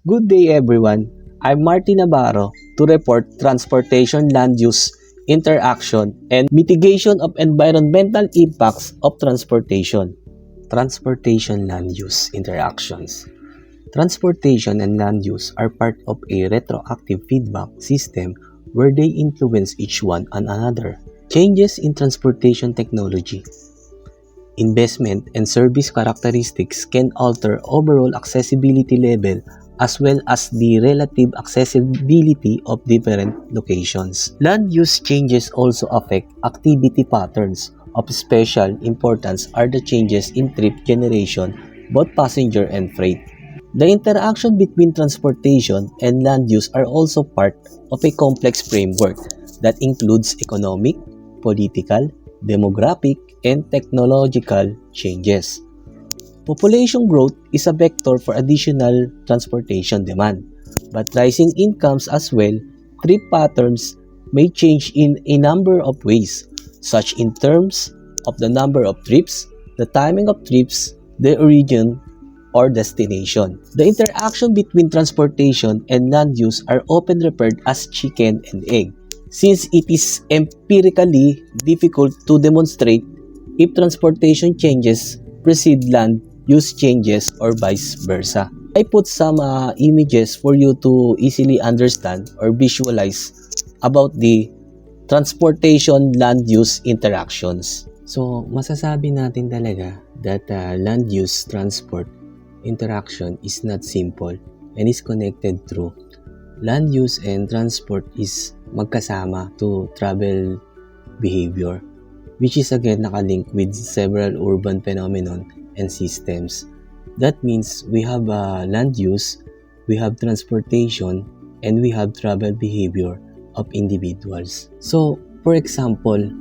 Good day everyone. I'm Marty Navarro to report transportation land use, interaction, and mitigation of environmental impacts of transportation. Transportation land use interactions. Transportation and land use are part of a retroactive feedback system where they influence each one another. Changes in transportation technology, investment, and service characteristics can alter overall accessibility level as well as the relative accessibility of different locations. Land use changes also affect activity patterns. Of special importance are the changes in trip generation, both passenger and freight. The interaction between transportation and land use are also part of a complex framework that includes economic, political, demographic, and technological changes. Population growth is a vector for additional transportation demand, but rising incomes as well, trip patterns may change in a number of ways, such in terms of the number of trips, the timing of trips, the origin, or destination. The interaction between transportation and land use are often referred as chicken and egg, since it is empirically difficult to demonstrate if transportation changes precede land use changes or vice versa. I put some images for you to easily understand or visualize about the transportation land use interactions. So, masasabi natin talaga that land use transport interaction is not simple and is connected through land use and transport is magkasama to travel behavior, which is again nakalink with several urban phenomenon and systems. That means we have land use, we have transportation, and we have travel behavior of individuals. So, for example,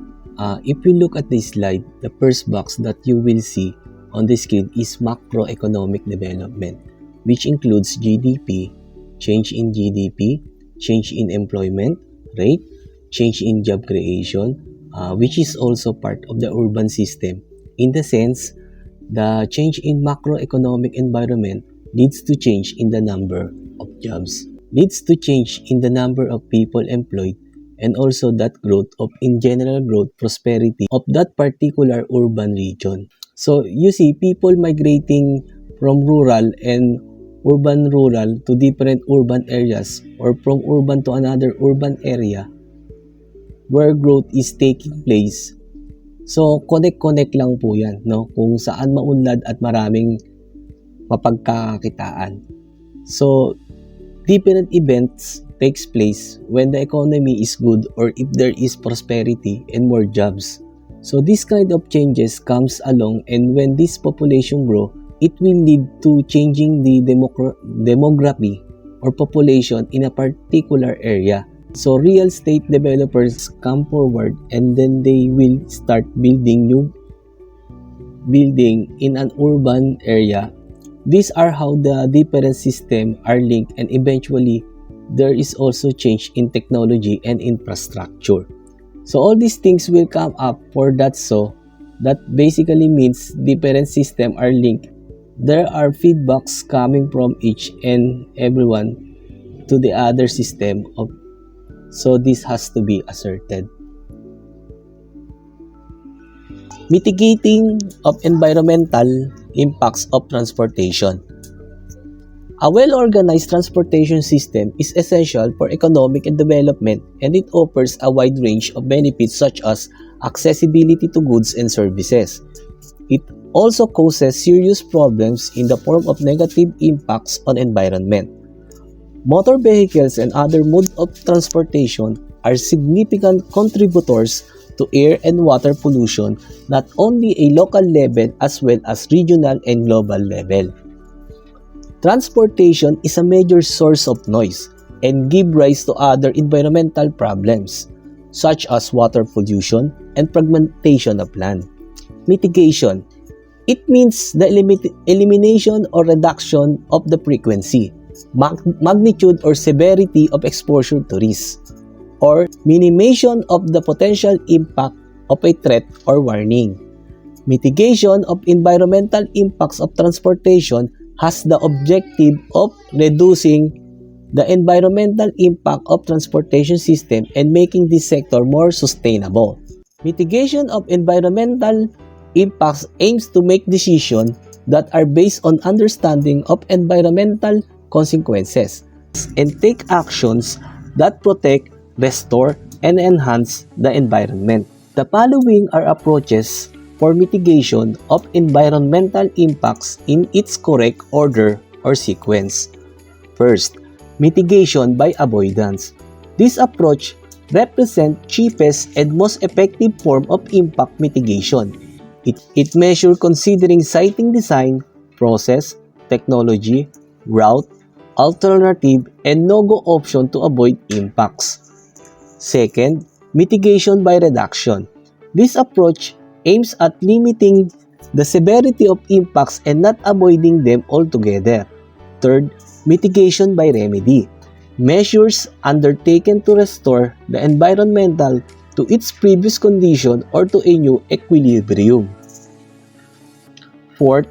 if you look at this slide, the first box that you will see on the screen is macroeconomic development, which includes GDP, change in GDP, change in employment rate, change in job creation, which is also part of the urban system. In the sense, the change in macroeconomic environment leads to change in the number of jobs, leads to change in the number of people employed, and also that growth of in general growth prosperity of that particular urban region. So you see people migrating from rural and urban rural to different urban areas or from urban to another urban area where growth is taking place. So connect-connect lang po yan, no? Kung saan maunlad at maraming mapagkakakitaan. So different events takes place when the economy is good or if there is prosperity and more jobs. So this kind of changes comes along, and when this population grow, it will lead to changing the demography or population in a particular area. So real estate developers come forward and then they will start building new building in an urban area. These are how the different systems are linked, and eventually there is also change in technology and infrastructure. So all these things will come up for that, so that basically means different systems are linked. There are feedbacks coming from each and everyone to the other system of, so this has to be asserted. Mitigating of environmental impacts of transportation. A well-organized transportation system is essential for economic and development, and it offers a wide range of benefits such as accessibility to goods and services. It also causes serious problems in the form of negative impacts on environment. Motor vehicles and other modes of transportation are significant contributors to air and water pollution, not only a local level as well as regional and global level. Transportation is a major source of noise and give rise to other environmental problems such as water pollution and fragmentation of land. Mitigation. It means the elimination or reduction of the frequency, magnitude or severity of exposure to risk, or minimization of the potential impact of a threat or warning. Mitigation of environmental impacts of transportation has the objective of reducing the environmental impact of transportation system and making this sector more sustainable. Mitigation of environmental impacts aims to make decisions that are based on understanding of environmental consequences and take actions that protect, restore, and enhance the environment. The following are approaches for mitigation of environmental impacts in its correct order or sequence. First, mitigation by avoidance. This approach represents cheapest and most effective form of impact mitigation. It measures considering siting design, process, technology, route, alternative, and no-go option to avoid impacts. Second, mitigation by reduction. This approach aims at limiting the severity of impacts and not avoiding them altogether. Third, mitigation by remedy. Measures undertaken to restore the environmental to its previous condition or to a new equilibrium. Fourth,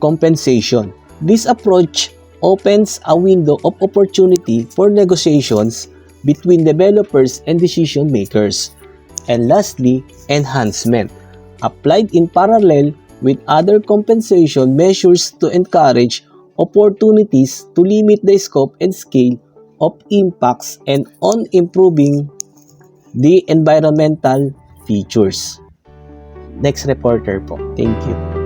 compensation. This approach opens a window of opportunity for negotiations between developers and decision makers. And lastly, enhancement. Applied in parallel with other compensation measures to encourage opportunities to limit the scope and scale of impacts and on improving the environmental features. Next reporter po. Thank you.